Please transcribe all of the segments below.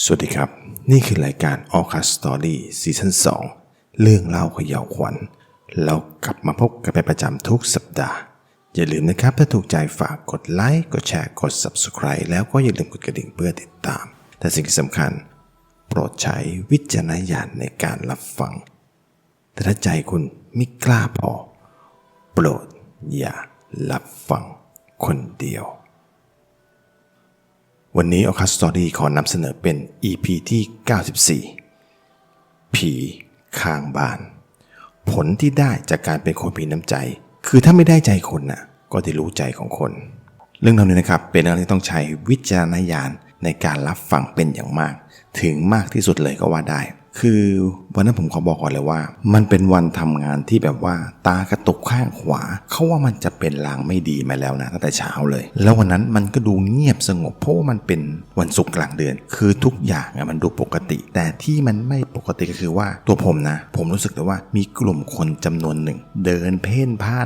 สวัสดีครับนี่คือรายการ Orcas Story ซีซั่น 2 เรื่องเล่าเขย่าขวัญเรากลับมาพบกันเป็นประจำทุกสัปดาห์อย่าลืมนะครับถ้าถูกใจฝากกดไลค์กดแชร์กด Subscribe แล้วก็อย่าลืมกดกระดิ่งเพื่อติดตามแต่สิ่งที่สำคัญโปรดใช้วิจารณญาณในการรับฟังแต่ถ้าใจคุณไม่กล้าพอโปรดอย่ารับฟังคนเดียววันนี้ Orcas Story ขอนำเสนอเป็น EP ที่ 94 ผีข้างบ้านผลที่ได้จากการเป็นคนมีน้ำใจคือถ้าไม่ได้ใจคนน่ะก็ได้รู้ใจของคนเรื่องนี้นะครับเป็นเรื่องที่ต้องใช้วิจารณญาณในการรับฟังเป็นอย่างมากถึงมากที่สุดเลยก็ว่าได้คือวันนั้นผมขอบอกก่อนเลยว่ามันเป็นวันทำงานที่แบบว่าตากระตุกข้างขวาเขาว่ามันจะเป็นลางไม่ดีมาแล้วนะตั้งแต่เช้าเลยแล้ววันนั้นมันก็ดูเงียบสงบเพราะว่ามันเป็นวันศุกร์กลางเดือนคือทุกอย่างมันดูปกติแต่ที่มันไม่ปกติก็คือว่าตัวผมนะผมรู้สึกเลยว่ามีกลุ่มคนจำนวนหนึ่งเดินเพ่นผ่า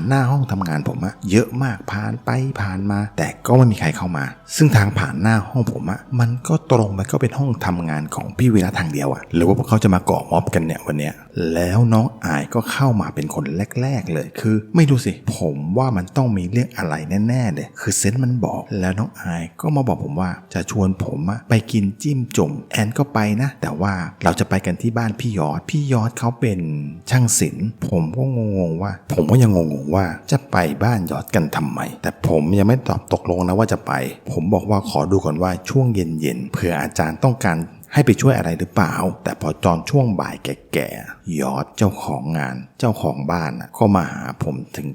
นหน้าห้องทำงานผมเยอะมากผ่านไปผ่านมาแต่ก็ไม่มีใครเข้ามาซึ่งทางผ่านหน้าห้องผมมันก็ตรงไปก็เป็นห้องทำงานของพี่วีระทางเดียวหรือว่าพวกเขาจะมาเกาะม็อบกันเนี่ยวันเนี้ยแล้วน้องอายก็เข้ามาเป็นคนแรกๆเลยคือไม่รู้สิผมว่ามันต้องมีเรื่องอะไรแน่ๆเลยคือเซนส์มันบอกแล้วน้องอายก็มาบอกผมว่าจะชวนผมไปกินจิ้มจุ่มแอนก็ไปนะแต่ว่าเราจะไปกันที่บ้านพี่ยอดเขาเป็นช่างศิลป์ผมก็ยังงงว่าจะไปบ้านยอดกันทำไมแต่ผมยังไม่ตอบตกลงนะว่าจะไปผมบอกว่าขอดูก่อนว่าช่วงเย็นๆเผื่ออาจารย์ต้องการให้ไปช่วยอะไรหรือเปล่าแต่พอตอนช่วงบ่ายแก่ๆยอดเจ้าของงานเจ้าของบ้านก็มาหาผมถึง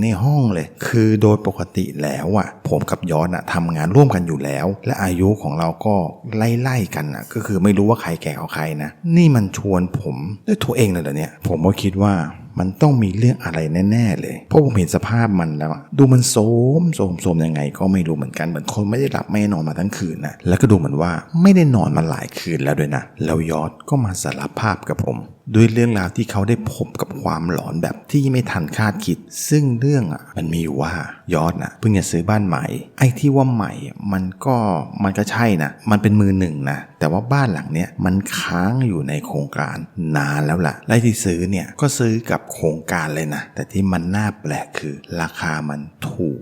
ในห้องเลยคือโดยปกติแล้วผมกับยอดทำงานร่วมกันอยู่แล้วและอายุของเราก็ไล่กันก็คือไม่รู้ว่าใครแก่กว่าใครนะนี่มันชวนผมด้วยตัวเองเลยเหรอเนี่ยผมก็คิดว่ามันต้องมีเรื่องอะไรแน่ๆเลยเพราะผมเห็นสภาพมันแล้วดูมันโทรมยังไงก็ไม่รู้เหมือนกันเหมือนคนไม่ได้หลับไม่นอนมาทั้งคืนนะแล้วก็ดูเหมือนว่าไม่ได้นอนมาหลายคืนแล้วด้วยนะแล้วยอดก็มาสารภาพกับผมด้วยเรื่องราวที่เขาได้พบกับความหลอนแบบที่ไม่ทันคาดคิดซึ่งเรื่องมันมีว่ายอดเพิ่งจะซื้อบ้านใหม่ไอ้ที่ว่าใหม่มันก็ใช่นะมันเป็นมือหนึ่งนะแต่ว่าบ้านหลังเนี้ยมันค้างอยู่ในโครงการนานแล้วล่ะและที่ซื้อเนี่ยก็ซื้อกับโครงการเลยนะแต่ที่มันน่าแปลกคือราคามันถูก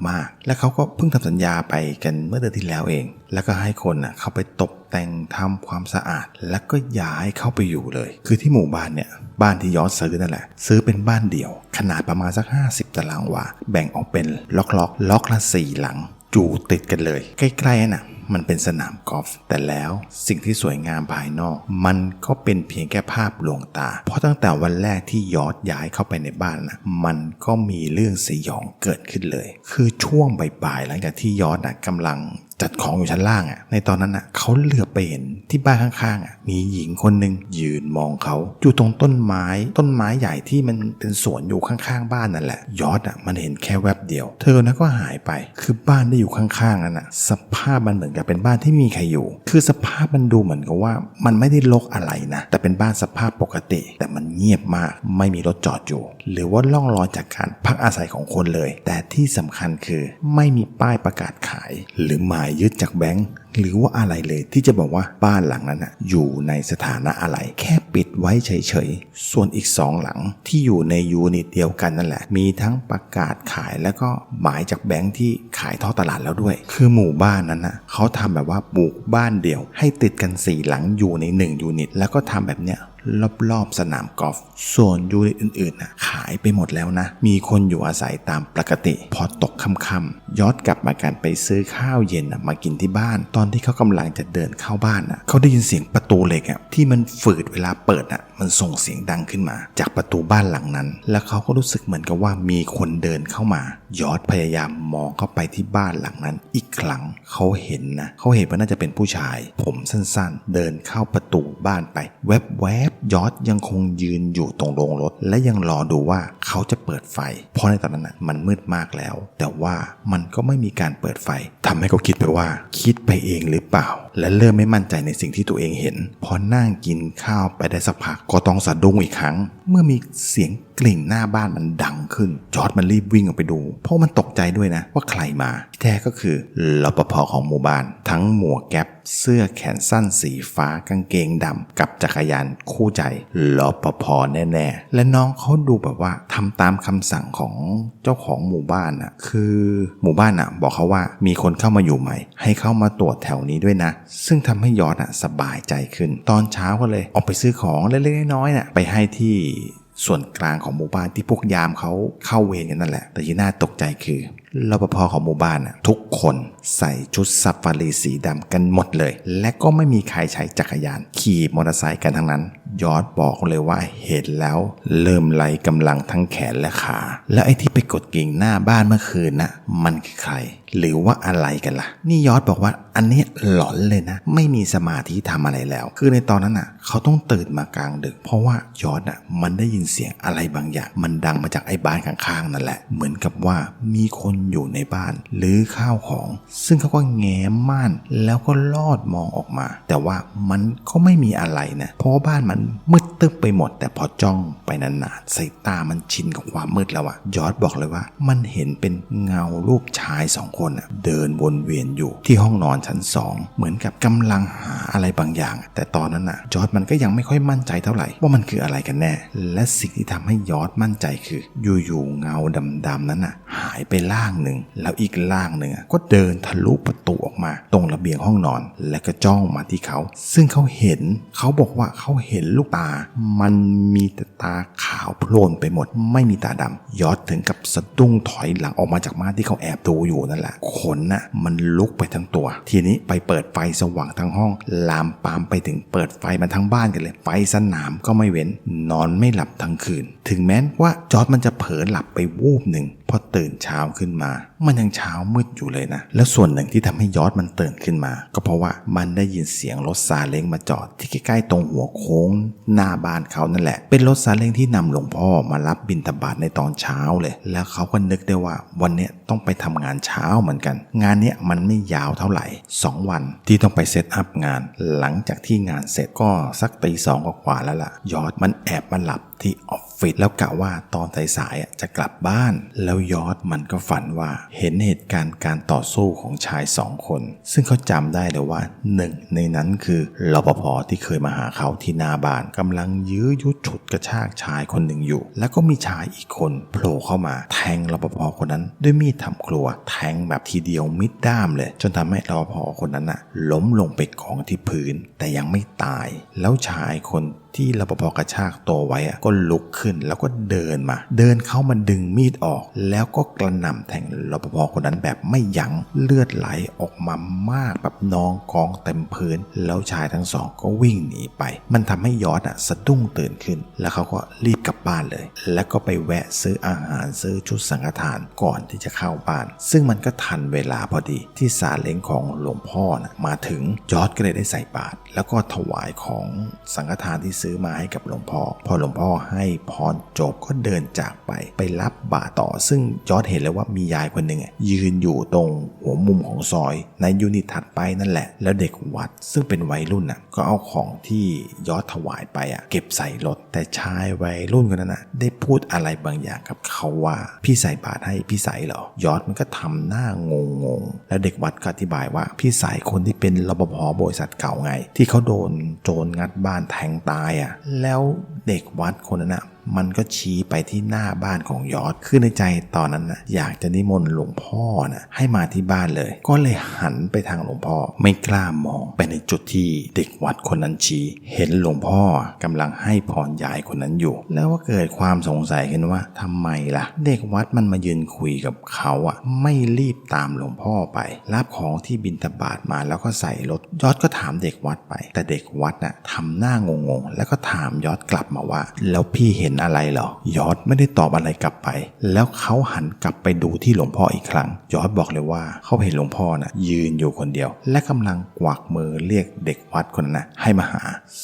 มากๆและเขาก็เพิ่งทำสัญญาไปกันเมื่อเดือนที่แล้วเองแล้วก็ให้คนเข้าไปตกแต่งทำความสะอาดแล้วก็ย้ายเข้าไปอยู่เลยคือที่หมู่บ้านเนี่ยบ้านที่ยอดซื้อนั่นแหละซื้อเป็นบ้านเดี่ยวขนาดประมาณสัก50ตารางวาแบ่งออกเป็นล็อกละ4หลังอยู่ติดกันเลยใกล้ๆน่ะมันเป็นสนามกอล์ฟแต่แล้วสิ่งที่สวยงามภายนอกมันก็เป็นเพียงแค่ภาพลวงตาเพราะตั้งแต่วันแรกที่ยอดย้ายเข้าไปในบ้านมันก็มีเรื่องสยองเกิดขึ้นเลยคือช่วงบ่ายๆหลังจากที่ยอดกำลังจัดของอยู่ชั้นล่างในตอนนั้นเขาเหลือบไปเห็นที่บ้านข้างๆมีหญิงคนหนึ่งยืนมองเขาอยู่ตรงต้นไม้ใหญ่ที่มันเป็นสวนอยู่ข้างๆบ้านนั่นแหละยอดมันเห็นแค่แวบเดียวเธอก็หายไปคือบ้านที่อยู่ข้างๆนั่นสภาพมันเหมือนกับเป็นบ้านที่ไม่มีใครอยู่คือสภาพมันดูเหมือนกับว่ามันไม่ได้รกอะไรนะแต่เป็นบ้านสภาพปกติแต่มันเงียบมากไม่มีรถจอดอยู่หรือว่าล่องลอยจากการพักอาศัยของคนเลยแต่ที่สำคัญคือไม่มีป้ายประกาศขายหรือหมายยึดจากแบงค์หรือว่าอะไรเลยที่จะบอกว่าบ้านหลังนั้นอยู่ในสถานะอะไรแค่ปิดไว้เฉยๆส่วนอีก2หลังที่อยู่ในยูนิตเดียวกันนั่นแหละมีทั้งประกาศขายแล้วก็หมายจากแบงค์ที่ขายท่อตลาดแล้วด้วยคือหมู่บ้านนั้นเขาทำแบบว่าปลูกบ้านเดี่ยวให้ติดกัน4หลังอยู่ใน1ยูนิตแล้วก็ทำแบบเนี้ยรอบๆสนามกอล์ฟส่วนยูนิตอื่นๆขายไปหมดแล้วนะมีคนอยู่อาศัยตามปกติพอตกค่ำๆยอดกลับมาการไปซื้อข้าวเย็นมากินที่บ้านตอนที่เขากำลังจะเดินเข้าบ้านเขาได้ยินเสียงประตูเหล็กที่มันฝืดเวลาเปิดมันส่งเสียงดังขึ้นมาจากประตูบ้านหลังนั้นแล้วเขาก็รู้สึกเหมือนกับว่ามีคนเดินเข้ามายอดพยายามมองเข้าไปที่บ้านหลังนั้นอีกครั้งเขาเห็นว่าน่าจะเป็นผู้ชายผมสั้นๆเดินเข้าประตูบ้านไปแวบยอดยังคงยืนอยู่ตรงโรงรถและยังรอดูว่าเขาจะเปิดไฟเพราะในตอนนั้นมันมืดมากแล้วแต่ว่ามันก็ไม่มีการเปิดไฟทำให้เขาคิดไปว่าคิดไปเองหรือเปล่าและเริ่มไม่มั่นใจในสิ่งที่ตัวเองเห็นพอนั่งกินข้าวไปได้สักพักก็ต้องสะดุ้งอีกครั้งเมื่อมีเสียง กลิ่งหน้าบ้านมันดังขึ้นจอร์จมันรีบวิ่งออกไปดูเพราะมันตกใจด้วยนะว่าใครมาที่แท้ก็คือรปภ.ของหมู่บ้านทั้งหมวกแก๊ปเสื้อแขนสั้นสีฟ้ากางเกงดำกับจักรยานคู่ใจรปภ.แน่ๆและน้องเขาดูแบบว่าทำตามคำสั่งของเจ้าของหมู่บ้านคือหมู่บ้านบอกเขาว่ามีคนเข้ามาอยู่ใหม่ให้เข้ามาตรวจแถวนี้ด้วยนะซึ่งทำให้ยอร์จสบายใจขึ้นตอนเช้าก็เลยออกไปซื้อของเล็กๆน้อยๆไปให้ที่ส่วนกลางของหมู่บ้านที่พวกยามเขาเข้าเวรกันนั่นแหละแต่ที่น่าตกใจคือรปภ.ของหมู่บ้านทุกคนใส่ชุดซัฟฟารีสีดำกันหมดเลยและก็ไม่มีใครใช้จักรยานขี่มอเตอร์ไซค์กันทั้งนั้นยอร์จบอกเลยว่าเห็นแล้วเริ่มไล่กำลังทั้งแขนและขาแล้วไอ้ที่ไปกดกิ่งหน้าบ้านเมื่อคืนมันคือใครหรือว่าอะไรกันล่ะนี่ยอร์จบอกว่าอันนี้หลอนเลยนะไม่มีสมาธิทำอะไรแล้วคือในตอนนั้นเขาต้องตื่นมากลางดึกเพราะว่ายอร์จมันได้ยินเสียงอะไรบางอย่างมันดังมาจากไอ้บ้านข้างๆนั่นแหละเหมือนกับว่ามีคนอยู่ในบ้านหรือข้าวของซึ่งเขาก็แง้มม่านแล้วก็ลอดมองออกมาแต่ว่ามันก็ไม่มีอะไรนะเพราะว่าบ้านมันมืดตึ๊บไปหมดแต่พอจ้องไปนานๆสายตามันชินกับความมืดแล้วยอร์จบอกเลยว่ามันเห็นเป็นเงารูปชาย2 คนเดินวนเวียนอยู่ที่ห้องนอนชั้น2เหมือนกับกำลังหาอะไรบางอย่างแต่ตอนนั้นจอร์จมันก็ยังไม่ค่อยมั่นใจเท่าไหร่ว่ามันคืออะไรกันแน่และสิ่งที่ทำให้ยอร์จมั่นใจคืออยู่ๆเงาดำๆนั้นหายไปล่างหนึ่งแล้วอีกล่างหนึ่งก็เดินทะลุประตูออกมาตรงระเบียงห้องนอนและก็จ้องมาที่เขาซึ่งเขาบอกว่าเขาเห็นลูกตามันมีแต่ตาขาวโพลนไปหมดไม่มีตาดำยอร์จถึงกับสะดุ้งถอยหลังออกมาจากม่านที่เขาแอบดูอยู่นั่นแหละขนมันลุกไปทั้งตัวทีนี้ไปเปิดไฟสว่างทั้งห้องลามปามไปถึงเปิดไฟมาทั้งบ้านกันเลยไฟสนามก็ไม่เว้นนอนไม่หลับทั้งคืนถึงแม้ว่าจอร์จมันจะเผลอหลับไปวูบหนึ่งพอตื่นเช้าขึ้นมามันยังเช้ามืดอยู่เลยนะแล้วส่วนหนึ่งที่ทำให้ยอร์จมันตื่นขึ้นมาก็เพราะว่ามันได้ยินเสียงรถซาเล้งมาจอดที่ใกล้ๆตรงหัวโค้งหน้าบ้านเขานั่นแหละเป็นรถซาเล้งที่นำหลวงพ่อมารับบิณฑบาตในตอนเช้าเลยแล้วเขาก็นึกได้ว่าวันนี้ต้องไปทำงานเช้าเหมือนกันงานเนี้ยมันไม่ยาวเท่าไหร่2 วันที่ต้องไปเซตอัพงานหลังจากที่งานเสร็จก็สักตี 2กว่าแล้วล่ะยอร์จมันแอบมาหลับที่ออฟฟิศแล้วกะว่าตอนสายๆจะกลับบ้านแล้วยอร์จมันก็ฝันว่าเห็นเหตุการณ์การต่อสู้ของชาย2 คนซึ่งเขาจำได้เลยว่าหนึ่งในนั้นคือรปภ.ที่เคยมาหาเขาที่หน้าบ้านกำลังยื้อยุดฉุดกระชากชายคนหนึ่งอยู่แล้วก็มีชายอีกคนโผล่เข้ามาแทงรปภ.คนนั้นด้วยมีดทำครัวแทงแบบทีเดียวมิดด้ามเลยจนทำให้รปภ.คนนั้นล้มลงไปกองที่พื้นแต่ยังไม่ตายแล้วชายคนที่รปภ.กระชากตัวไว้ก็ลุกขึ้นแล้วก็เดินเข้ามาดึงมีดออกแล้วก็กระหน่ำแทงรปภ.คนนั้นแบบไม่ยั้งเลือดไหลออกมามากแบบนองกองเต็มพื้นแล้วชายทั้งสองก็วิ่งหนีไปมันทำให้ยอร์จสะดุ้งตื่นขึ้นแล้วเขาก็รีบกลับบ้านเลยแล้วก็ไปแวะซื้ออาหารซื้อชุดสังฆทานก่อนที่จะเข้าบ้านซึ่งมันก็ทันเวลาพอดีที่ซาเล้งของหลวงพ่อมาถึงยอร์จก็เลยได้ใส่บาตรแล้วก็ถวายของสังฆทานที่ซื้อมาให้กับหลวงพ่อพอหลวงพ่อให้พรจบก็เดินจากไปรับบาตรต่อซึ่งยอร์จเห็นเลยว่ามียายคนหนึ่งยืนอยู่ตรงหัวมุมของซอยในยูนิตถัดไปนั่นแหละแล้วเด็กวัดซึ่งเป็นวัยรุ่นก็เอาของที่ยอร์จถวายไปเก็บใส่รถแต่ชายวัยรุ่นคนนั้นได้พูดอะไรบางอย่างกับเขาว่าพี่ใส่บาตรให้พี่ใส่เหรอยอร์จมันก็ทำหน้างงแล้วเด็กวัดก็อธิบายว่าพี่ใส่คนที่เป็นรปภ.บริษัทเก่าไงที่เขาโดนโจรงัดบ้านแทงตายแล้วเด็กวัดคนนั้นมันก็ชี้ไปที่หน้าบ้านของยอร์จคือในใจตอนนั้นอยากจะนิมนต์หลวงพ่อให้มาที่บ้านเลยก็เลยหันไปทางหลวงพ่อไม่กล้ามองไปในจุดที่เด็กวัดคนนั้นชี้เห็นหลวงพ่อกำลังให้พรยายคนนั้นอยู่แล้วก็เกิดความสงสัยขึ้นว่าทำไมล่ะเด็กวัดมันมายืนคุยกับเขาไม่รีบตามหลวงพ่อไปรับของที่บิณฑบาตมาแล้วก็ใส่รถยอร์จก็ถามเด็กวัดไปแต่เด็กวัดทำหน้างงแล้วก็ถามยอร์จกลับมาว่าแล้วพี่เห็นอะไรเหรอยอร์จไม่ได้ตอบอะไรกลับไปแล้วเขาหันกลับไปดูที่หลวงพ่ออีกครั้งยอร์จบอกเลยว่าเขาเห็นหลวงพ่อยืนอยู่คนเดียวและกำลังกวักมือเรียกเด็กวัดคนนั้นให้มาหา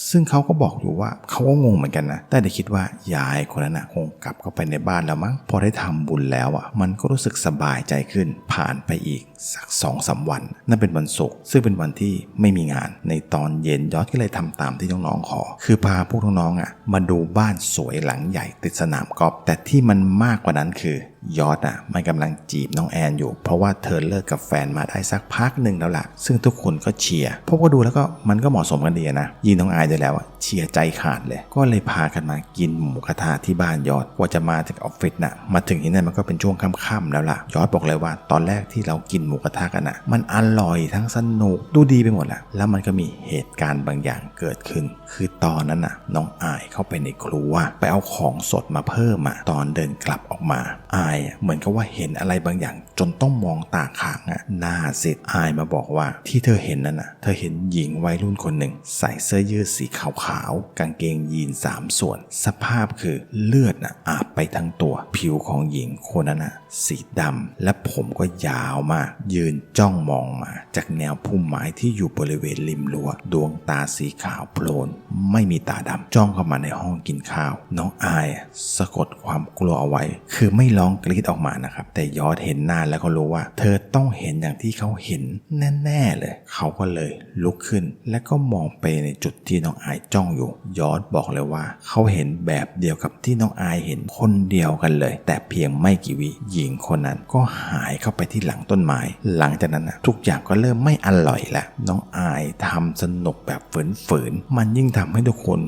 ซึ่งเขาก็บอกอยู่ว่าเขาก็งงเหมือนกันนะแต่ได้คิดว่ายายคนนั้นคงกลับเข้าไปในบ้านแล้วมั้งพอได้ทำบุญแล้วมันก็รู้สึกสบายใจขึ้นผ่านไปอีกสัก 2-3 วันนั่นเป็นวันศุกร์ซึ่งเป็นวันที่ไม่มีงานในตอนเย็นยอร์จก็เลยทำตามที่น้องๆขอคือพาพวกน้องๆมาดูบ้านสวยหล ลังใหญ่ติดสนามกอล์ฟแต่ที่มันมากกว่านั้นคือยอดมันกำลังจีบน้องแอนอยู่เพราะว่าเธอเลิกกับแฟนมาได้สักพักหนึ่งแล้วล่ะซึ่งทุกคนก็เชียร์พวกก็ดูแล้วก็มันก็เหมาะสมกันดีนะยินน้องอายได้แล้วเชียร์ใจขาดเลยก็เลยพากันมากินหมูกระทะที่บ้านยอดกว่าจะมาจากออฟฟิศมาถึงที่นั่นมันก็เป็นช่วงค่ำๆแล้วล่ะยอดบอกเลยว่าตอนแรกที่เรากินหมูกระทะกันมันอร่อยทั้งสนุกดูดีไปหมดแล้วมันก็มีเหตุการณ์บางอย่างเกิดขึ้นคือตอนนั้นน้องอายเข้าไปในครัวไปเอาของสดมาเพิ่มตอนเดินกลับออกมาอายเหมือนกับว่าเห็นอะไรบางอย่างจนต้องมองตาค้างหน้าซีดอายมาบอกว่าที่เธอเห็นนั่นเธอเห็นหญิงวัยรุ่นคนหนึ่งใส่เสื้อยืดสีขาวๆกางเกงยีน3ส่วนสภาพคือเลือดอาบไปทั้งตัวผิวของหญิงคนนั้นสีดำและผมก็ยาวมากยืนจ้องมองมาจากแนวพุ่มไม้ที่อยู่บริเวณริมรั้วดวงตาสีขาวโพลนไม่มีตาดำจ้องเข้ามาในห้องกินข้าวน้องอายสะกดความกลัวเอาไว้คือไม่ร้องกรีดออกมานะครับแต่ยอดเห็นหน้าแล้วก็รู้ว่าเธอต้องเห็นอย่างที่เขาเห็นแน่ๆเลยเขาก็เลยลุกขึ้นและก็มองไปในจุดที่น้องอายจ้องอยู่ยอดบอกเลยว่าเขาเห็นแบบเดียวกับที่น้องอายเห็นคนเดียวกันเลยแต่เพียงไม่กี่วิหญิงคนนั้นก็หายเข้าไปที่หลังต้นไม้หลังจากนั้นทุกอย่างก็เริ่มไม่อร่อยละน้องอายทำสนุกแบบฝืนๆมันยิ่งทำให้ทุกคน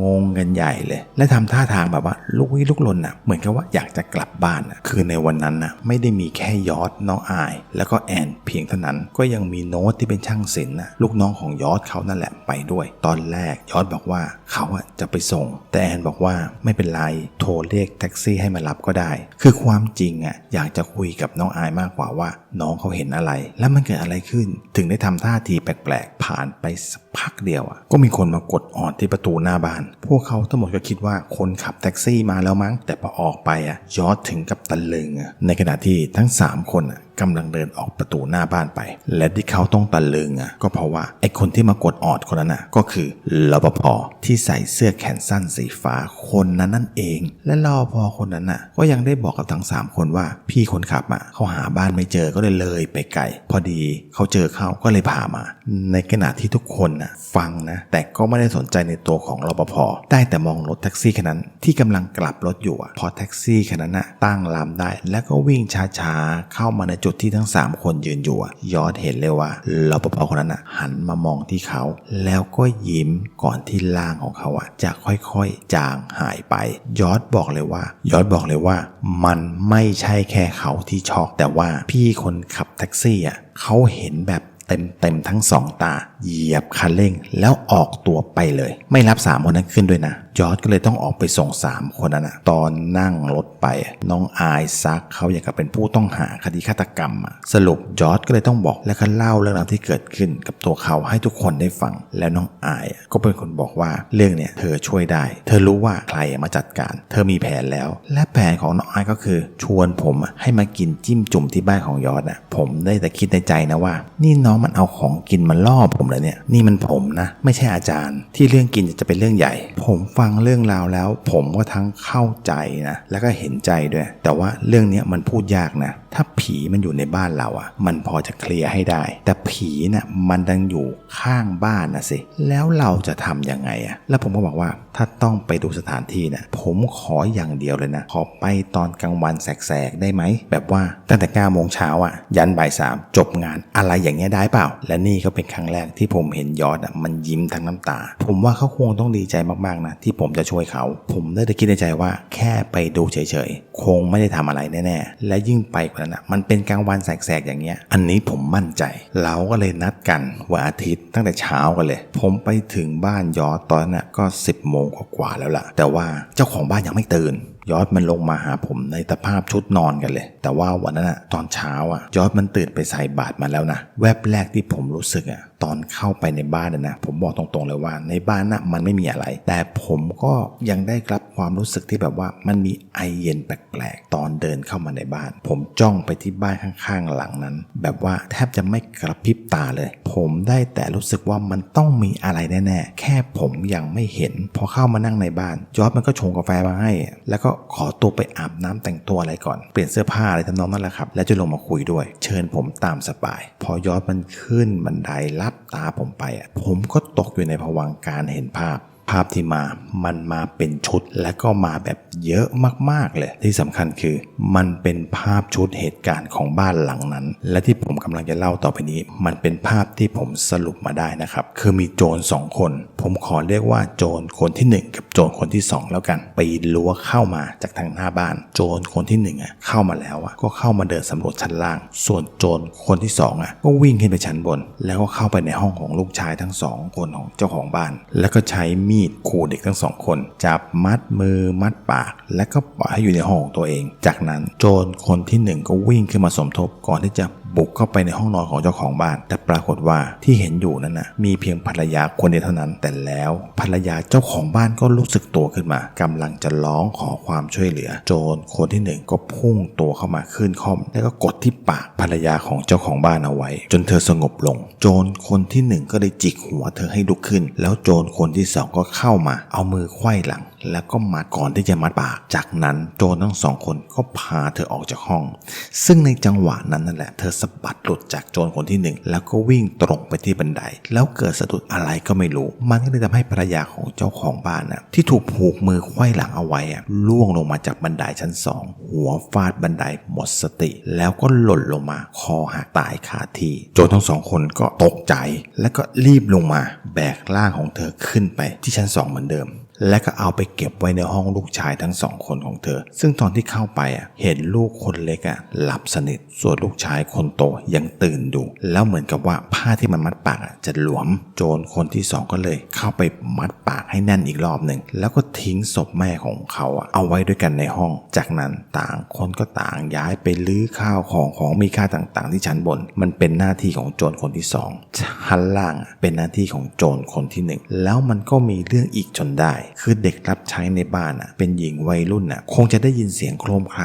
งงกันใหญ่เลยและทำท่าทางแบบว่าลุกลี้ลุกลนเหมือนกับว่าอยากจะกลับบ้านคือในวันนั้นไม่ได้มีแค่ยอดน้องอายแล้วก็แอนเพียงเท่านั้นก็ยังมีโน้ตที่เป็นช่างศิลป์ลูกน้องของยอดเขานั่นแหละไปด้วยตอนแรกยอดบอกว่าเขาจะไปส่งแต่แอนบอกว่าไม่เป็นไรโทรเรียกแท็กซี่ให้มารับก็ได้คือความจริงอยากจะคุยกับน้องอายมากกว่าว่าน้องเขาเห็นอะไรและมันเกิดอะไรขึ้นถึงได้ทำท่าทีแปลกๆผ่านไปสักพักเดียวก็มีคนมากดออดที่ประตูหน้าบ้านพวกเขาทั้งหมดก็คิดว่าคนขับแท็กซี่มาแล้วมั้งแต่พอออกไปยอดถึงกับตะลึงในขณะที่ทั้ง3คนกำลังเดินออกประตูหน้าบ้านไปและที่เขาต้องตะลึงก็เพราะว่าไอ้คนที่มากดออดคนนั้นก็คือรปภที่ใส่เสื้อแขนสั้นสีฟ้าคนนั้นนั่นเองและรปภคนนั้นก็ยังได้บอกกับทั้ง3คนว่าพี่คนขับเขาหาบ้านไม่เจอก็เลยไปไกลพอดีเขาเจอเขาก็เลยพามาในขณะที่ทุกคนฟังนะแต่ก็ไม่ได้สนใจในตัวของรปภได้แต่มองรถแท็กซี่คันนั้นที่กำลังกลับรถอยู่พอแท็กซี่คันนั้นตั้งลำได้แล้วก็วิ่งช้าๆเข้ามาในจุดที่ทั้ง3คนยืนอยู่ยอดเห็นเลยว่ารปภคนนั้นหันมามองที่เขาแล้วก็ยิ้มก่อนที่ร่างของเขาจะค่อยๆจางหายไปยอดบอกเลยว่ามันไม่ใช่แค่เขาที่ช็อกแต่ว่าพี่คนขับแท็กซี่เขาเห็นแบบเต็มทั้ง2ตาเหยียบคันเร่งแล้วออกตัวไปเลยไม่รับ3คนนั้นขึ้นด้วยนะยอดก็เลยต้องออกไปส่ง3คนนั้นตอนนั่งรถไปน้องอายซักเขาอยากจะเป็นผู้ต้องหาคดีฆาตกรรมสรุปยอดก็เลยต้องบอกและก็เล่าเรื่องราวที่เกิดขึ้นกับตัวเขาให้ทุกคนได้ฟังแล้วน้องอายก็เป็นคนบอกว่าเรื่องเนี่ยเธอช่วยได้เธอรู้ว่าใครมาจัดการเธอมีแผนแล้วและแผนของน้องอายก็คือชวนผมให้มากินจิ้มจุ่มที่บ้านของยอดผมได้แต่คิดในใจนะว่านี่น้องมันเอาของกินมาล่อผมเลยเนี่ยนี่มันผมนะไม่ใช่อาจารย์ที่เรื่องกินจะเป็นเรื่องใหญ่ผมฟังเรื่องราวแล้วผมก็ทั้งเข้าใจนะแล้วก็เห็นใจด้วยแต่ว่าเรื่องนี้มันพูดยากนะถ้าผีมันอยู่ในบ้านเรามันพอจะเคลียร์ให้ได้แต่ผีมันดังอยู่ข้างบ้านสิแล้วเราจะทำยังไงแล้วผมก็บอกว่าถ้าต้องไปดูสถานที่ผมขออย่างเดียวเลยนะขอไปตอนกลางวันแสกๆได้ไหมแบบว่าตั้งแต่9 โมงเช้ายันบ่าย 3จบงานอะไรอย่างเงี้ยได้เปล่าและนี่ก็เป็นครั้งแรกที่ผมเห็นยอดมันยิ้มทั้งน้ำตาผมว่าเขาคงต้องดีใจมากๆนะที่ผมจะช่วยเขาผมได้แต่คิดในใจว่าแค่ไปดูเฉยๆคงไม่ได้ทำอะไรแน่ๆและยิ่งไปกว่านั้นมันเป็นกลางวันแสกๆอย่างเงี้ยอันนี้ผมมั่นใจเราก็เลยนัดกันวันอาทิตย์ตั้งแต่เช้ากันเลยผมไปถึงบ้านยอดตอนนั้นก็10 โมงกว่าแล้วล่ะแต่ว่าเจ้าของบ้านยังไม่ตื่นยอดมันลงมาหาผมในสภาพชุดนอนกันเลยแต่ว่าวันนั้นตอนเช้ายอดมันตื่นไปใส่บาตรมาแล้วนะแวบแรกที่ผมรู้สึกตอนเข้าไปในบ้านนะผมบอกตรงๆเลยว่าในบ้านมันไม่มีอะไรแต่ผมก็ยังได้รับความรู้สึกที่แบบว่ามันมีไอเย็นแปลกๆตอนเดินเข้ามาในบ้านผมจ้องไปที่บ้านข้างๆหลังนั้นแบบว่าแทบจะไม่กระพริบตาเลยผมได้แต่รู้สึกว่ามันต้องมีอะไรแน่ๆแค่ผมยังไม่เห็นพอเข้ามานั่งในบ้านยอดมันก็ชงกาแฟมาให้แล้วก็ขอตัวไปอาบน้ำแต่งตัวอะไรก่อนเปลี่ยนเสื้อผ้าอะไรทำนองนั้นแหละครับแล้วจะลงมาคุยด้วยเชิญผมตามสบายพอยอดมันขึ้นบันไดลับตาผมไปผมก็ตกอยู่ในภวังค์การเห็นภาพ ภาพที่มันมาเป็นชุดและก็มาแบบเยอะมากๆเลยที่สำคัญคือมันเป็นภาพชุดเหตุการณ์ของบ้านหลังนั้นและที่ผมกำลังจะเล่าต่อไปนี้มันเป็นภาพที่ผมสรุปมาได้นะครับคือมีโจร2คนผมขอเรียกว่าโจรคนที่1กับโจรคนที่2แล้วกันปีนรั้วเข้ามาจากทางหน้าบ้านโจรคนที่1เข้ามาแล้วก็เข้ามาเดินสำรวจชั้นล่างส่วนโจรคนที่2ก็วิ่งขึ้นไปชั้นบนแล้วก็เข้าไปในห้องของลูกชายทั้ง2คนของเจ้าของบ้านแล้วก็ใช้มีดขู่เด็กทั้ง2คนจับมัดมือมัดปากและก็ปล่อยให้อยู่ในห้องของตัวเองจากนั้นโจรคนที่1ก็วิ่งขึ้นมาสมทบก่อนที่จะบุกเข้าไปในห้องนอนของเจ้าของบ้านแต่ปรากฏว่าที่เห็นอยู่นั้นมีเพียงภรรยาคนเดียวเท่านั้นแต่แล้วภรรยาเจ้าของบ้านก็รู้สึกตัวขึ้นมากำลังจะร้องขอความช่วยเหลือโจรคนที่1ก็พุ่งตัวเข้ามาขึ้นคอมแล้วก็กดที่ปากภรรยาของเจ้าของบ้านเอาไว้จนเธอสงบลงโจรคนที่1ก็เลยจิกหัวเธอให้ลุกขึ้นแล้วโจรคนที่2ก็เข้ามาเอามือไขว้หลังแล้วก็มาก่อนที่จะมัดปากจากนั้นโจรทั้ง2คนก็พาเธอออกจากห้องซึ่งในจังหวะนั้นนั่นแหละเธอสะบัดหลุดจากโจรคนที่1แล้วก็วิ่งตรงไปที่บันไดแล้วเกิดสะดุดอะไรก็ไม่รู้มันก็เลยทำให้ภรรยาของเจ้าของบ้านที่ถูกผูกมือไขว้หลังเอาไว้ล่วงลงมาจากบันไดชั้น2หัวฟาดบันไดหมดสติแล้วก็หล่นลงมาคอหักตายคาที่โจรทั้ง2คนก็ตกใจแล้วก็รีบลงมาแบกร่างของเธอขึ้นไปที่ชั้น2เหมือนเดิมและก็เอาไปเก็บไว้ในห้องลูกชายทั้ง2คนของเธอซึ่งตอนที่เข้าไปเห็นลูกคนเล็กหลับสนิทส่วนลูกชายคนโตยังตื่นอยู่แล้วเหมือนกับว่าผ้าที่มันมัดปากจะหลวมโจรคนที่2ก็เลยเข้าไปมัดปากให้แน่นอีกรอบหนึ่งแล้วก็ทิ้งศพแม่ของเขาเอาไว้ด้วยกันในห้องจากนั้นต่างคนก็ต่างย้ายไปลื้อข้าวของมีค่าต่างๆที่ชั้นบนมันเป็นหน้าที่ของโจรคนที่2ชั้นล่างเป็นหน้าที่ของโจรคนที่1แล้วมันก็มีเรื่องอีกจนได้คือเด็กรับใช้ในบ้านเป็นหญิงวัยรุ่นคงจะได้ยินเสียงโครมคร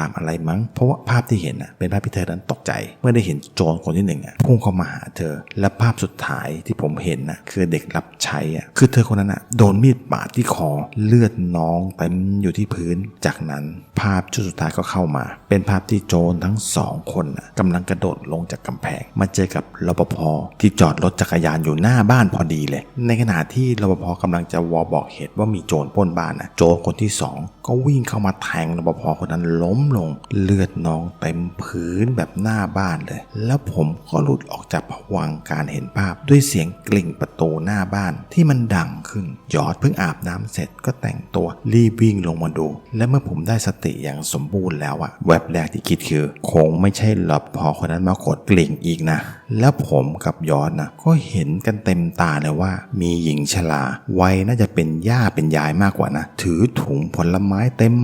ามอะไรมั้งเพราะว่าภาพที่เห็นเป็นภาพที่เธอนั้นตกใจเมื่อได้เห็นโจรคนที่1พุ่งเข้ามาหาเธอและภาพสุดท้ายที่ผมเห็นคือเด็กรับใช้คือเธอคนนั้นโดนมีดบาดที่คอเลือดน้องเต็มอยู่ที่พื้นจากนั้นภาพชุดสุดท้ายก็เข้ามาเป็นภาพที่โจรทั้ง2คนกำลังกระโดดลงจากกำแพงมาเจอกับรปภที่จอดรถจักรยานอยู่หน้าบ้านพอดีเลยในขณะที่รปภกำลังจะบอกเหตุว่ามีโจรปล้นบ้านโจรคนที่2ก็วิ่งเข้ามาแทงรปภคนนั้นล้มลงเลือดน้องเต็มพื้นแบบหน้าบ้านเลยแล้วผมก็หลุดออกจากภวังค์การเห็นภาพด้วยเสียงกลิ่งประตูหน้าบ้านที่มันดังขึ้นยอดเพิ่งอาบน้ำเสร็จก็แต่งตัวรีบวิ่งลงมาดูและเมื่อผมได้สติอย่างสมบูรณ์แล้วแวบแรกที่คิดคือคงไม่ใช่รปภคนนั้นมากดกลิ่งอีกนะแล้วผมกับยอดก็เห็นกันเต็มตาเลยว่ามีหญิงชราวัยน่าจะเป็นย่าเป็นยายมากกว่านะถือถุงผลไม้เต็ม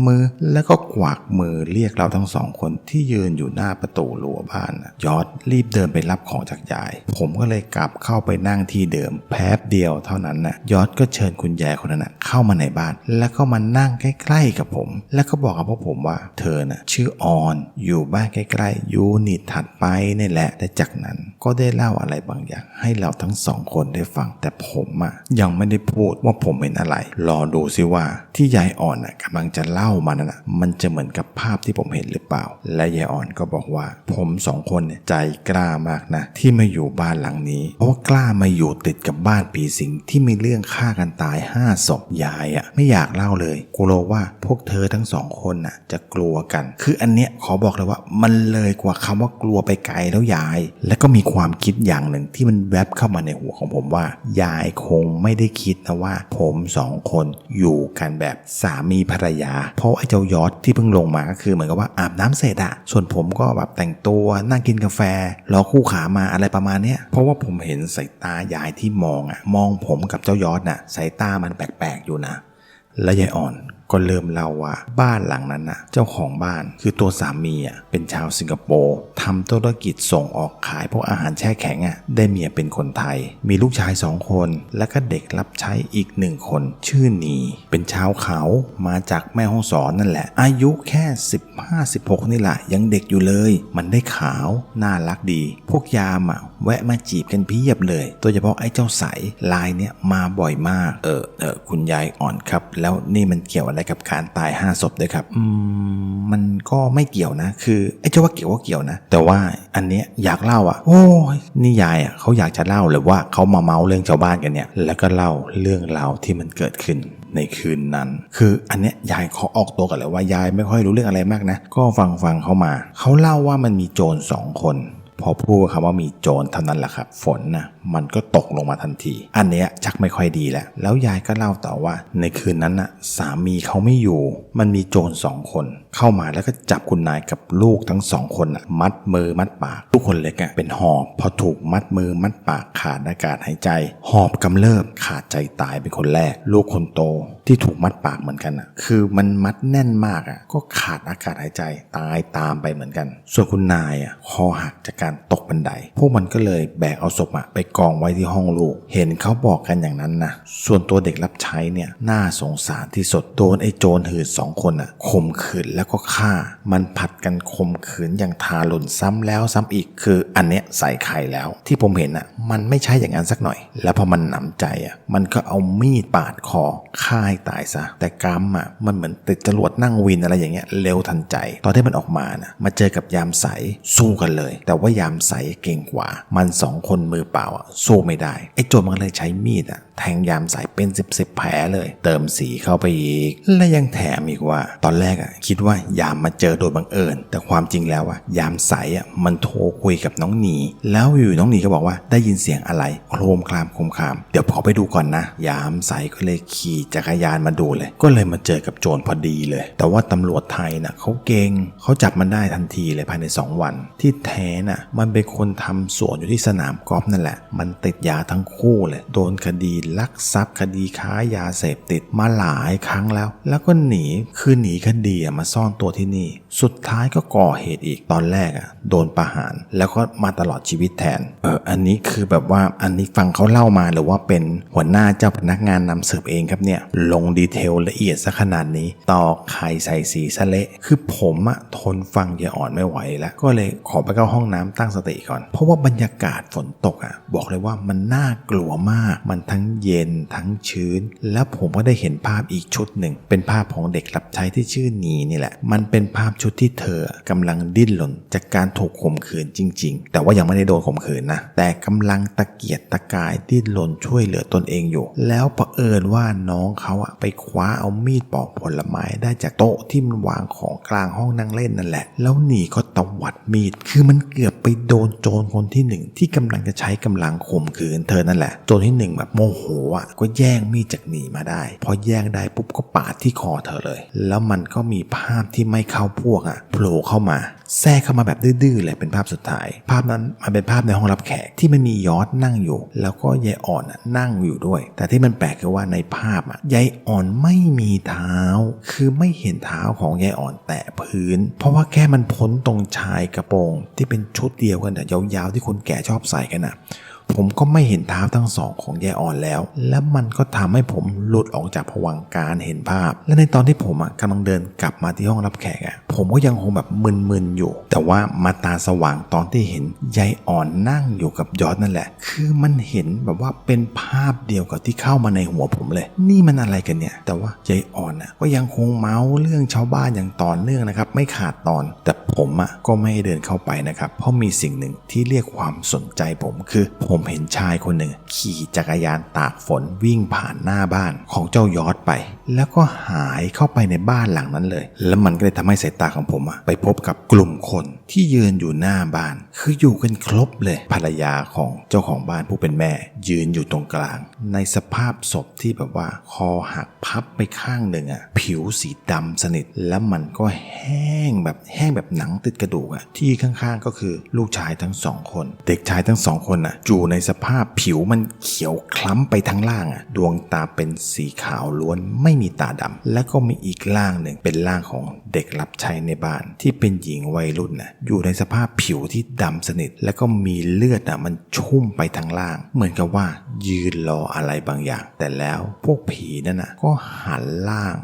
มือแล้วก็กวักมือเรียกเราทั้ง2คนที่ยืนอยู่หน้าประตูรั้วบ้านยอดรีบเดินไปรับของจากยายผมก็เลยกลับเข้าไปนั่งที่เดิมแป๊บเดียวเท่านั้นยอดก็เชิญคุณยายคนนั้นเข้ามาในบ้านแล้วก็มานั่งใกล้ๆกับผมแล้วก็บอกกับพวกผมว่าเธอชื่อออนอยู่บ้านใกล้ๆยูนิตถัดไปนี่แหละและจากนั้นก็ได้เล่าอะไรบางอย่างให้เราทั้ง2คนได้ฟังแต่ผมยังไม่ได้พูดว่าผมเห็นอะไรรอดูซิว่าที่ยายอ่อนกำลังจะเล่ามานั้นมันจะเหมือนกับภาพที่ผมเห็นหรือเปล่าและยายอ่อนก็บอกว่าผม2คนใจกล้ามากนะที่มาอยู่บ้านหลังนี้เพราะว่ากล้ามาอยู่ติดกับบ้านผีสิงที่มีเรื่องฆ่ากันตาย5 ศพยายไม่อยากเล่าเลยกลัวว่าพวกเธอทั้ง2คนจะกลัวกันคืออันเนี้ยขอบอกเลยว่ามันเลยกว่าคำว่ากลัวไปไกลแล้วยายและก็มีความคิดอย่างหนึ่งที่มันแวบเข้ามาในหัวของผมว่ายายคงไม่ได้คิดนะว่าผม2คนอยู่กันแบบสามีภรรยาเพราะไอ้เจ้ายอดที่เพิ่งลงมาก็คือเหมือนกับว่าอาบน้ำเสร็จส่วนผมก็แบบแต่งตัวนั่งกินกาแฟรอคู่ขามาอะไรประมาณเนี้ยเพราะว่าผมเห็นสายตายายที่มองผมกับเจ้ายอดสายตามันแปลกๆอยู่นะและยายอ่อนก็เริ่มเล่าว่าบ้านหลังนั้นเจ้าของบ้านคือตัวสามีเป็นชาวสิงคโปร์ทำธุรกิจส่งออกขายพวกอาหารแช่แข็งได้เมียเป็นคนไทยมีลูกชาย2 คนและก็เด็กรับใช้อีก1 คนชื่อนีเป็นชาวเขามาจากแม่ฮ่องสอนนั่นแหละอายุแค่15-16นี่แหละยังเด็กอยู่เลยมันได้ขาวน่ารักดีพวกยามแวะมาจีบกันเพียบเลยโดยเฉพาะไอ้เจ้าใสลายเนี้ยมาบ่อยมากคุณยายอ่อนครับแล้วนี่มันเกี่ยวอะไร อะไรกับการตาย5ศพด้วยครับมันก็ไม่เกี่ยวนะคือไอ้เจ้าว่าเกี่ยวก็เกี่ยวนะแต่ว่าอันเนี้ยอยากเล่าโอ้ยนี่ยายเขาอยากจะเล่าหรือว่าเขามาเมาเรื่องชาวบ้านกันเนี่ยแล้วก็เล่าเรื่องราวที่มันเกิดขึ้นในคืนนั้นคืออันเนี้ยยายเขาออกตัวกันเลยว่ายายไม่ค่อยรู้เรื่องอะไรมากนะก็ฟังเขามาเขาเล่าว่ามันมีโจร2 คนพอพูดคำว่ามีโจรเท่านั้นแหละครับฝนนะมันก็ตกลงมาทันทีอันเนี้ยชักไม่ค่อยดีแล้วยายก็เล่าต่อว่าในคืนนั้นน่ะสามีเขาไม่อยู่มันมีโจร2 คนเข้ามาแล้วก็จับคุณนายกับลูกทั้ง2 คนมัดมือมัดปากทุกคนเล็กเป็นหอบพอถูกมัดมือมัดปากขาดอากาศหายใจหอบกำเริบขาดใจตายเป็นคนแรกลูกคนโตที่ถูกมัดปากเหมือนกันคือมันมัดแน่นมากก็ขาดอากาศหายใจตายตามไปเหมือนกันส่วนคุณนายคอหักจากการตกบันไดพวกมันก็เลยแบกเอาศพไปกองไว้ที่ห้องลูกเห็นเขาบอกกันอย่างนั้นนะส่วนตัวเด็กรับใช้เนี่ยน่าสงสารที่สุดโดนไอ้โจรหืด2 คนข่มขืนแล้วก็ฆ่ามันผัดกันข่มขืนอย่างทารุณซ้ำแล้วซ้ำอีกคืออันเนี้ยใส่ไข่แล้วที่ผมเห็นมันไม่ใช่อย่างนั้นสักหน่อยแล้วพอมันหนำใจมันก็เอามีดปาดคอฆ่าให้ตายซะแต่กรรมมันเหมือนติดจรวดนั่งวินอะไรอย่างเงี้ยเร็วทันใจตอนที่มันออกมามาเจอกับยามใสสู้กันเลยแต่ว่ายามใสเก่งกว่ามัน2 คนมือเปล่าสู้ไม่ได้ไอ้โจรมันเลยใช้มีดแทงยามใสเป็น10แผลเลยเติมสีเข้าไปอีกและยังแถมอีกว่าตอนแรกคิดว่ายามมาเจอโดยบังเอิญแต่ความจริงแล้วยามใสมันโทรคุยกับน้องหนีแล้วอยู่น้องหนีก็บอกว่าได้ยินเสียงอะไรโครมคลามเดี๋ยวขอไปดูก่อนนะยามใสก็เลยขี่จักรยานมาดูเลยก็เลยมาเจอกับโจรพอดีเลยแต่ว่าตำรวจไทยเขาเก่งเขาจับมันได้ทันทีเลยภายใน2 วันที่แท้มันเป็นคนทำสวนอยู่ที่สนามกอล์ฟนั่นแหละมันติดยาทั้งคู่เลยโดนคดีลักทรัพย์คดีค้ายาเสพติดมาหลายครั้งแล้วก็หนีคดีมาซ่อนตัวที่นี่สุดท้ายก็ก่อเหตุอีกตอนแรกโดนประหารแล้วก็มาตลอดชีวิตแทนอันนี้คือแบบว่าอันนี้ฟังเขาเล่ามาหรือว่าเป็นหัวหน้าเจ้าพนักงานนำสืบเองครับเนี่ยลงดีเทลละเอียดซะขนาดนี้ตอกไข่ใส่สีซะเละคือผมทนฟังยายอ่อนไม่ไหวแล้วก็เลยขอไปเข้าห้องน้ำตั้งสติก่อนเพราะว่าบรรยากาศฝนตกบอกเลยว่ามันน่ากลัวมากมันทั้งเย็นทั้งชื้นแล้วผมก็ได้เห็นภาพอีกชุดหนึ่งเป็นภาพของเด็กรับใช้ที่ชื่อนีนี่แหละมันเป็นภาพชุดที่เธอกำลังดิ้นรนจากการถูกข่มขืนจริงๆแต่ว่ายังไม่ได้โดนข่มขืนนะแต่กำลังตะเกียกตะกายดิ้นรนช่วยเหลือตนเองอยู่แล้วเผอิญว่าน้องเขาไปคว้าเอามีดปอกผลไม้ได้จากโต๊ะที่มันวางของกลางห้องนั่งเล่นนั่นแหละแล้วนีก็ตวัดมีดคือมันเกือบไปโดนโจรคนที่1ที่กำลังจะใช้กำลังข่มขืนเธอนั่นแหละโจรที่1แบบโมโหก็แย่งมีดจากนีมาได้พอแย่งได้ปุ๊บก็ปาดที่คอเธอเลยแล้วมันก็มีภาพที่ไม่เข้าพวกโผล่เข้ามาแทรกเข้ามาแบบดื้อๆเลยเป็นภาพสุดท้ายภาพนั้นมันเป็นภาพในห้องรับแขกที่มันมียอดนั่งอยู่แล้วก็ยายอ่อนนั่งอยู่ด้วยแต่ที่มันแปลกคือว่าในภาพยายอ่อนไม่มีเท้าคือไม่เห็นเท้าของยายอ่อนแตะพื้นเพราะว่าแค่มันพ้นตรงชายกระโปรงที่เป็นชุดเดียวกันยาวๆที่คนแก่ชอบใส่กันผมก็ไม่เห็นเท้าทั้งสองของยายอ่อนแล้วมันก็ทำให้ผมหลุดออกจากภวังค์การเห็นภาพและในตอนที่ผมกำลังเดินกลับมาที่ห้องรับแขกผมก็ยังคงแบบมึนๆอยู่แต่ว่ามาตาสว่างตอนที่เห็นยายอ่อนนั่งอยู่กับยอดนั่นแหละคือมันเห็นแบบว่าเป็นภาพเดียวกับที่เข้ามาในหัวผมเลยนี่มันอะไรกันเนี่ยแต่ว่ายายอ่อนก็ยังคงเมาเรื่องชาวบ้านอย่างต่อเนื่องนะครับไม่ขาดตอนแต่ผมก็ไม่เดินเข้าไปนะครับเพราะมีสิ่งหนึ่งที่เรียกความสนใจผมคือผมเห็นชายคนหนึ่งขี่จักรยานตากฝนวิ่งผ่านหน้าบ้านของเจ้ายอดไปแล้วก็หายเข้าไปในบ้านหลังนั้นเลยแล้วมันก็เลยทำให้สายตาของผมไปพบกับกลุ่มคนที่ยืนอยู่หน้าบ้านคืออยู่กันครบเลยภรรยาของเจ้าของบ้านผู้เป็นแม่ยืนอยู่ตรงกลางในสภาพศพที่แบบว่าคอหักพับไปข้างหนึ่งผิวสีดำสนิทแล้วมันก็แห้งแบบหนังติดกระดูกที่ข้างๆก็คือลูกชายทั้ง2คนเด็กชายทั้ง2คนอยู่ในสภาพผิวมันเขียวคล้ำไปทั้งล่างดวงตาเป็นสีขาวล้วนไม่มีตาดำและก็มีอีกร่างหนึ่งเป็นร่างของเด็กรับใช้ในบ้านที่เป็นหญิงวัยรุ่นอยู่ในสภาพผิวที่ดำสนิทแล้วก็มีเลือดมันชุ่มไปทั้งล่างเหมือนกับว่ายืนรออะไรบางอย่างแต่แล้วพวกผีนั่นก็หันล่าง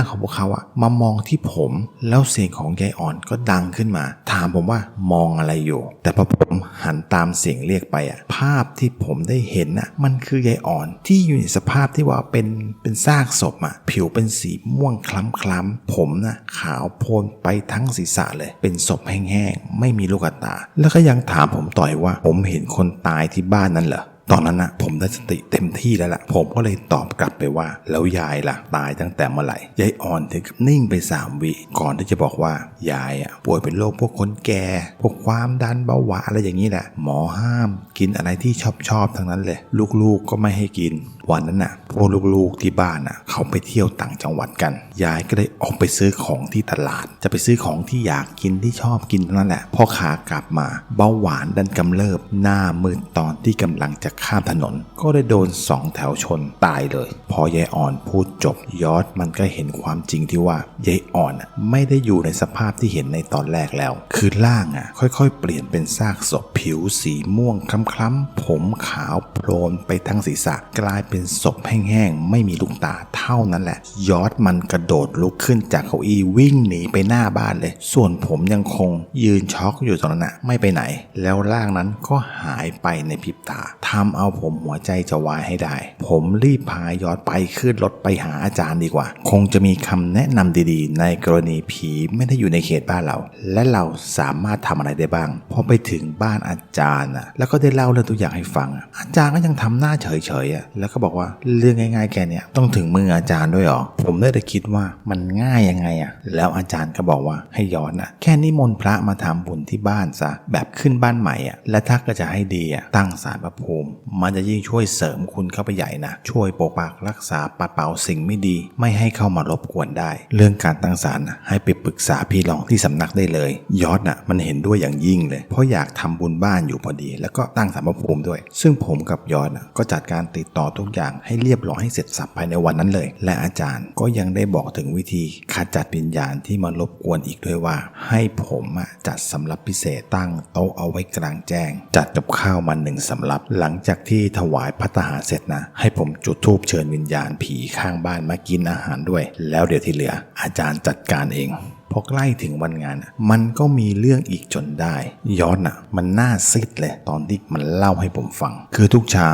ของพวกเขามามองที่ผมแล้วเสียงของยายอ่อนก็ดังขึ้นมาถามผมว่ามองอะไรอยู่แต่พอผมหันตามเสียงเรียกไป ภาพที่ผมได้เห็นน่ะมันคือยายอ่อนที่อยู่ในสภาพที่ว่าเป็นซากศพอ่ะผิวเป็นสีม่วงคล้ำๆผมน่ะขาวโพลนไปทั้งศีรษะเลยเป็นศพแห้งๆไม่มีลูกตาแล้วก็ยังถามผมต่อยว่าผมเห็นคนตายที่บ้านนั้นเหรอตอนนั้นนะผมได้สติเต็มที่แล้วล่ะผมก็เลยตอบกลับไปว่าแล้วยายล่ะตายตั้งแต่เมื่อไหร่ยายอ่อนถึงกับนิ่งไป3 วิก่อนที่จะบอกว่ายายป่วยเป็นโรคพวกคนแก่พวกความดันเบาหวานอะไรอย่างนี้แหละหมอห้ามกินอะไรที่ชอบทั้งนั้นเลยลูกๆก็ไม่ให้กินวันนั้นน่ะพวกลูกๆที่บ้านน่ะเขาไปเที่ยวต่างจังหวัดกันยายก็เลยออกไปซื้อของที่ตลาดจะไปซื้อของที่อยากกินที่ชอบกินนั่นแหละพอขากลับมาเบาหวานดันกำเริบหน้ามืดตอนที่กำลังจะข้ามถนนก็ได้โดน2 แถวชนตายเลยพอยายอ่อนพูดจบยอดมันก็เห็นความจริงที่ว่ายายอ่อนไม่ได้อยู่ในสภาพที่เห็นในตอนแรกแล้วคือร่างค่อยๆเปลี่ยนเป็นซากศพผิวสีม่วงคล้ำๆผมขาวโพลนไปทั้งศีรษะกลายเป็นศพแห้งๆไม่มีลูกตาเท่านั้นแหละยอดมันกระโดดลุกขึ้นจากเก้าอี้วิ่งหนีไปหน้าบ้านเลยส่วนผมยังคงยืนช็อกอยู่ตรงนั้นไม่ไปไหนแล้วร่างนั้นก็หายไปในพริบตาทำเอาผมหัวใจจะวายให้ได้ผมรีบพายอดไปขึ้นรถไปหาอาจารย์ดีกว่าคงจะมีคำแนะนำดีๆในกรณีผีไม่ได้อยู่ในเขตบ้านเราและเราสามารถทำอะไรได้บ้างพอไปถึงบ้านอาจารย์แล้วก็ได้เล่าเรื่องทุกอย่างให้ฟังอาจารย์ก็ยังทำหน้าเฉยๆแล้วก็บอกว่าเรื่องง่ายๆแค่นี้ต้องถึงมืออาจารย์ด้วยหรอผมได้แต่คิดว่ามันง่ายยังไงแล้วอาจารย์ก็บอกว่าให้ย้อนแค่นิมนต์พระมาทำบุญที่บ้านซะแบบขึ้นบ้านใหม่และถ้าก็จะให้ดีตั้งศาลพระภูมิมันจะยิ่งช่วยเสริมคุณเข้าไปใหญ่นะช่วยปกปักรักษาปัดเป่าสิ่งไม่ดีไม่ให้เข้ามารบกวนได้เรื่องการตั้งศาลให้ไปปรึกษาพี่รองที่สำนักได้เลยยอดมันเห็นด้วยอย่างยิ่งเลยเพราะอยากทำบุญบ้านอยู่พอดีแล้วก็ตั้งศาลพระภูมิด้วยซึ่งผมกับยอดก็จัดการติดต่อทุกอย่างให้เรียบร้อยให้เสร็จสับภายในวันนั้นเลยและอาจารย์ก็ยังได้บอกถึงวิธีขจัดวิญญาณที่มารบกวนอีกด้วยว่าให้ผมจัดสำรับพิเศษตั้งโต๊ะเอาไว้กลางแจ้งจัดกับข้าวมา1 สำรับหลังจากที่ถวายภัตตาหารเสร็จให้ผมจุดธูปเชิญวิญญาณผีข้างบ้านมากินอาหารด้วยแล้วเดี๋ยวที่เหลืออาจารย์จัดการเองพอใกล้ถึงวันงานมันก็มีเรื่องอีกจนได้ยอดมันน่าซิดเลยตอนที่มันเล่าให้ผมฟังคือทุกเช้า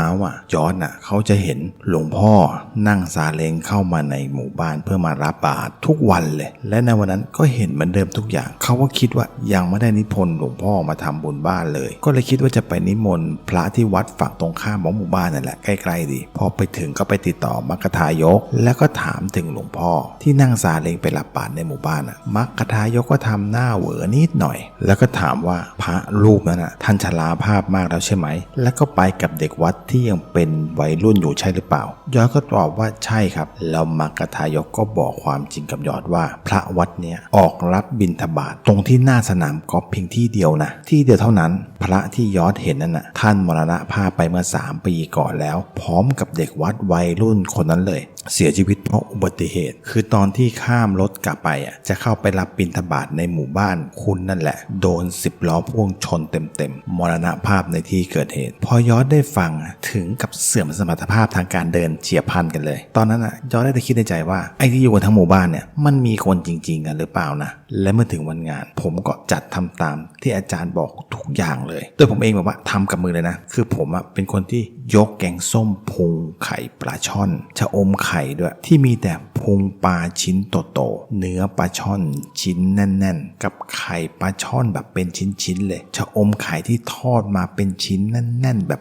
ยอดเขาจะเห็นหลวงพ่อนั่งซาเล้งเข้ามาในหมู่บ้านเพื่อมารับบาตรทุกวันเลยและในวันนั้นก็เห็นเหมือนเดิมทุกอย่างเขาก็คิดว่ายังไม่ได้นิมนต์หลวงพ่อมาทำบุญบ้านเลยก็เลยคิดว่าจะไปนิมนต์พระที่วัดฝั่งตรงข้ามของหมู่บ้านนั่นแหละใกล้ๆดีพอไปถึงก็ไปติดต่อมัคคทายกแล้วก็ถามถึงหลวงพ่อที่นั่งซาเล้งไปรับบาตรในหมู่บ้านมัคคทายกก็ทำหน้าเหวอนิดหน่อยแล้วก็ถามว่าพระรูปนั้นท่านชราภาพมากแล้วใช่ไหมแล้วก็ไปกับเด็กวัดที่ยังเป็นวัยรุ่นอยู่ใช่หรือเปล่ายอดก็ตอบว่าใช่ครับแล้วมัคคทายกก็บอกความจริงกับยอดว่าพระวัดเนี้ยออกรับบิณฑบาตตรงที่หน้าสนามกอล์ฟเพียงที่เดียวนะที่เดียวเท่านั้นพระที่ยอดเห็นนั่นท่านมรณภาพไปเมื่อ3 ปีก่อนแล้วพร้อมกับเด็กวัดวัยรุ่นคนนั้นเลยเสียชีวิตเพราะอุบัติเหตุคือตอนที่ข้ามรถกลับไปจะเข้าไปรับบิณฑบาตในหมู่บ้านคุณนั่นแหละโดน10 ล้อพ่วงชนเต็มๆมรณภาพในที่เกิดเหตุพอยอดได้ฟังถึงกับเสื่อมสมรรถภาพทางการเดินเฉียบพลันกันเลยตอนนั้นยอดได้คิดในใจว่าไอ้ที่อยู่กันทั้งหมู่บ้านเนี่ยมันมีคนจริงๆกันหรือเปล่านะและเมื่อถึงวันงานผมก็จัดทำตามที่อาจารย์บอกทุกอย่างเลยโดยผมเองบอกว่าทำกับมือเลยนะคือผมเป็นคนที่ยกแกงส้มพุงไข่ปลาช่อนชะอมไข่ด้วยที่มีแต่พุงปลาชิ้นโตๆเนื้อปลาช่อนชิ้นแน่นๆกับไข่ปลาช่อนแบบเป็นชิ้นๆเลยชะอมไข่ที่ทอดมาเป็นชิ้นแน่นๆแบบ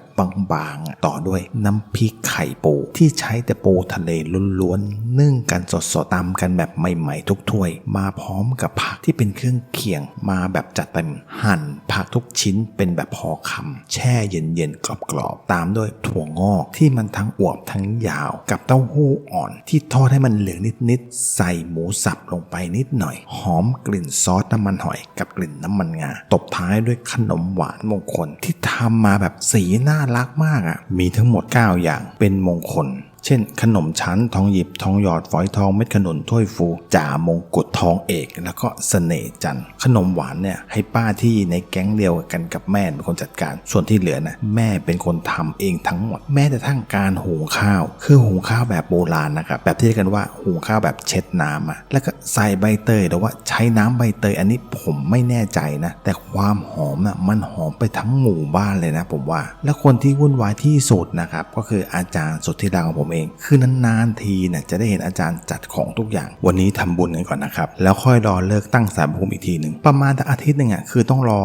บางๆต่อด้วยน้ำพริกไข่ปูที่ใช้แต่ปูทะเลล้วนๆนึ่งกันสดๆตำกันแบบใหม่ๆทุกถ้วยมาพร้อมกับผักที่เป็นเครื่องเคียงมาแบบจัดเต็มหั่นผักทุกชิ้นเป็นแบบพอคำแช่เย็นๆกรอบๆตามด้วยถั่วงอกที่มันทั้งอวบทั้งยาวกับเต้าหู้อ่อนที่ทอดให้มันเหลืองนิดๆใส่หมูสับลงไปนิดหน่อยหอมกลิ่นซอสน้ำมันหอยกับกลิ่นน้ำมันงาตบท้ายด้วยขนมหวานมงคลที่ทำมาแบบสีน่ารักมากมีทั้งหมด9 อย่างเป็นมงคล เช่นขนมชั้นทองหยิบทองหยอดฝอยทองเม็ดขนุนถ้วยฟูจ่ามงกุฎทองเอกแล้วก็เสน่ห์จันทร์ขนมหวานเนี่ยให้ป้าที่ในแก๊งเดียวกันกับแม่เป็นคนจัดการส่วนที่เหลือนะแม่เป็นคนทำเองทั้งหมดแม้แต่ทั้งการหุงข้าวคือหุงข้าวแบบโบราณนะครับแบบที่เรียกกันว่าหุงข้าวแบบเช็ดน้ำแล้วก็ใส่ใบเตยหรือว่าใช้น้ำใบเตยอันนี้ผมไม่แน่ใจนะแต่ความหอมนะมันหอมไปทั้งหมู่บ้านเลยนะผมว่าแล้วคนที่วุ่นวายที่สุดนะครับก็คืออาจารย์สุดที่รักของผมเองคือนานๆทีเนี่ยจะได้เห็นอาจารย์จัดของทุกอย่างวันนี้ทำบุญกันก่อนนะครับแล้วค่อยรอเลิกตั้งศาลพระภูมิอีกทีหนึ่งประมาณอาทิตย์นึงคือต้องรอ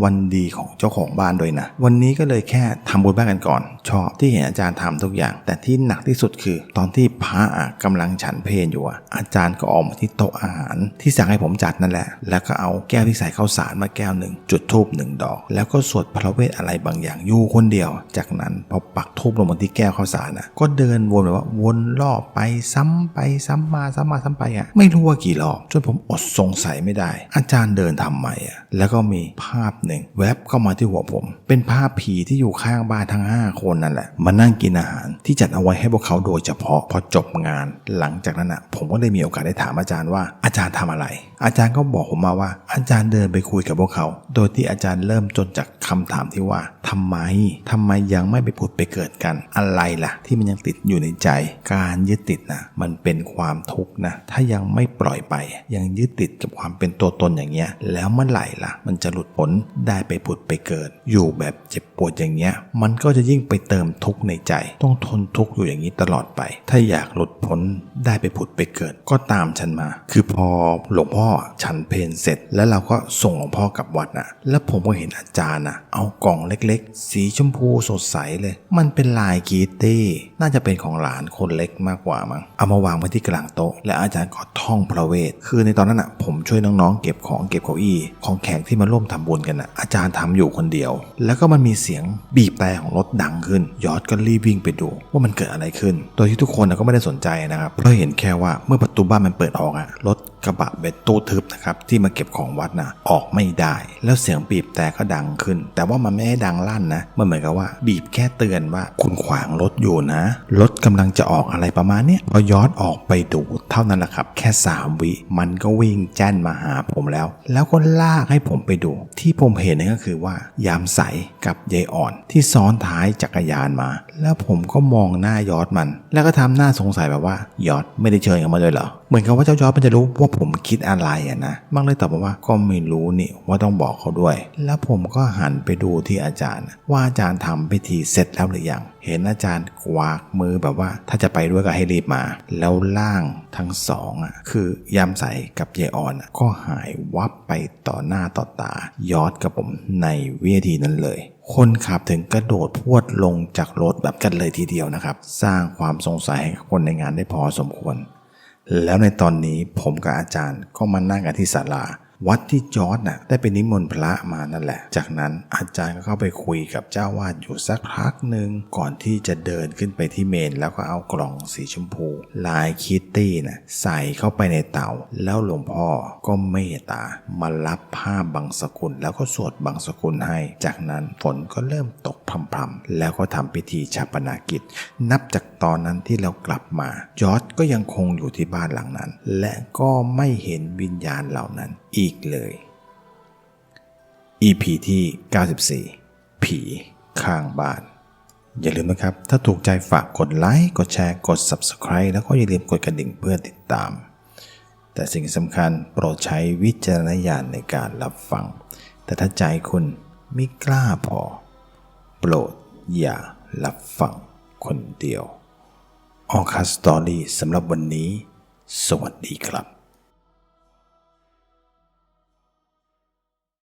วันดีของเจ้าของบ้านด้วยนะวันนี้ก็เลยแค่ทำบุญบ้านกันก่อนชอบที่เห็นอาจารย์ทำทุกอย่างแต่ที่หนักที่สุดคือตอนที่พระกำลังฉันเพลอยู่อาจารย์ก็ออกมาที่โต๊ะอาหารที่สั่งให้ผมจัดนั่นแหละแล้วก็เอาแก้วที่ใส่ข้าวสารมาแก้วหนึ่งจุดธูป1 ดอกแล้วก็สวดพระเวทอะไรบางอย่างอยู่คนเดียวจากนั้นพอปักธูปลงบนที่แก้วข้าวสารก็เดินวนแบบว่าวนรอบไปซ้ำไปซ้ำมาซ้ำมาซ้ำไปไม่รู้ว่ากี่รอบจนผมอดสงสัยไม่ได้อาจารย์เดินทำไมแล้วก็มีภาพหนึ่งแวบเข้ามาที่หัวผมเป็นภาพผีที่อยู่ข้างบ้านทั้ง5 คนนั่นแหละมานั่งกินอาหารที่จัดเอาไว้ให้พวกเขาโดยเฉพาะพอจบงานหลังจากนั้นผมก็ได้มีโอกาสได้ถามอาจารย์ว่าอาจารย์ทำอะไรอาจารย์ก็บอกผมมาว่าอาจารย์เดินไปคุยกับพวกเขาโดยที่อาจารย์เริ่มจนจากคำถามที่ว่าทำไมยังไม่ไปผุดไปเกิดกันอะไรล่ะที่มันยังติดอยู่ในใจการยึดติดมันเป็นความทุกข์นะถ้ายังไม่ปล่อยไปยังยึดติดกับความเป็นตัวตนอย่างเงี้ยแล้วเมื่อไหร่ล่ะมันจะหลุดพ้นได้ไปผุดไปเกิดอยู่แบบเจ็บปวดอย่างเงี้ยมันก็จะยิ่งไปเติมทุกข์ในใจต้องทนทุกข์อยู่อย่างนี้ตลอดไปถ้าอยากหลุดพ้นได้ไปผุดไปเกิดก็ตามฉันมาคือพอหลวงพ่อฉันเพลเสร็จแล้วเราก็ส่งหลวงพ่อกลับวัดแล้วผมก็เห็นอาจารย์เอากล่องเล็กๆสีชมพูสดใสเลยมันเป็นลายกีตตี้น่าจะเป็นของหลานคนเล็กมากกว่ามั้งเอามาวางไว้ที่กลางโต๊ะและอาจารย์ก็ท่องพระเวทคือในตอนนั้นผมช่วยน้องๆเก็บของเก็บเก้าอี้ของแขกที่มาร่วมทำบุญกันอาจารย์ทำอยู่คนเดียวแล้วก็มันมีเสียงบีบแต่ของรถดังขึ้นยอดก็รีบวิ่งไปดูว่ามันเกิดอะไรขึ้นโดยที่ทุกคนก็ไม่ได้สนใจนะครับเพราะเห็นแค่ว่าเมื่อประตูบ้านมันเปิดออกรถกระบะเบนตู้ทึบนะครับที่มาเก็บของวัดออกไม่ได้แล้วเสียงบีบแต่ก็ดังขึ้นแต่ว่ามันไม่ได้ดังลั่นนะมันเหมือนกับว่าบีบแค่เตือนว่าคุณขวางรถอยู่นะรถกำลังจะออกอะไรประมาณนี้พอย้อนออกไปดูเท่านั้นแหละครับแค่3 วิมันก็วิ่งแจ้นมาหาผมแล้วก็ลากให้ผมไปดูที่ผมเห็นก็คือว่ายามใสกับยายอ่อนที่ซ้อนท้ายจักรยานมาแล้วผมก็มองหน้ายอดมันแล้วก็ทำหน้าสงสัยแบบว่ายอดไม่ได้เชิญกันมาเลยเหรอเหมือนกับว่าเจ้ายอดมันจะรู้ว่าผมคิดอะไรนะบางเลยตอบว่าก็ไม่รู้นี่ว่าต้องบอกเขาด้วยแล้วผมก็หันไปดูที่อาจารย์ว่าอาจารย์ทำพิธีเสร็จแล้วหรือยังเห็นอาจารย์กวากมือแบบว่าถ้าจะไปด้วยก็ให้รีบมาแล้วล่างทั้ง2คือยามใสกับยายอ่อนก็หายวับไปต่อหน้าต่อตายอดกับผมในวินาทีนั้นเลยคนขับถึงกระโดดพรวดลงจากรถแบบกันเลยทีเดียวนะครับสร้างความสงสัยให้คนในงานได้พอสมควรแล้วในตอนนี้ผมกับอาจารย์ก็มานั่งกันที่ศาลาวัดที่จอร์จได้ไปนิมนต์พระมานั่นแหละจากนั้นอาจารย์ก็เข้าไปคุยกับเจ้าวาดอยู่สักพักหนึ่งก่อนที่จะเดินขึ้นไปที่เมนแล้วก็เอากล่องสีชมพูลายคิตตี้ใส่เข้าไปในเตาแล้วหลวงพ่อก็เมตตามารับผ้าบังสกุลแล้วก็สวดบังสกุลให้จากนั้นฝนก็เริ่มตกพรำๆแล้วก็ทำพิธีฌาปนกิจนับจากตอนนั้นที่เรากลับมาจอร์จก็ยังคงอยู่ที่บ้านหลังนั้นและก็ไม่เห็นวิญญาณเหล่านั้นอีกเลย EP ที่94ผีข้างบ้านอย่าลืมนะครับถ้าถูกใจฝากกดไลค์กดแชร์กด Subscribe แล้วก็อย่าลืมกดกระดิ่งเพื่อติดตามแต่สิ่งสำคัญโปรดใช้วิจารณญาณในการรับฟังแต่ถ้าใจคุณไม่กล้าพอโปรดอย่ารับฟังคนเดียวออคัสตอรี่สำหรับวันนี้สวัสดีครับ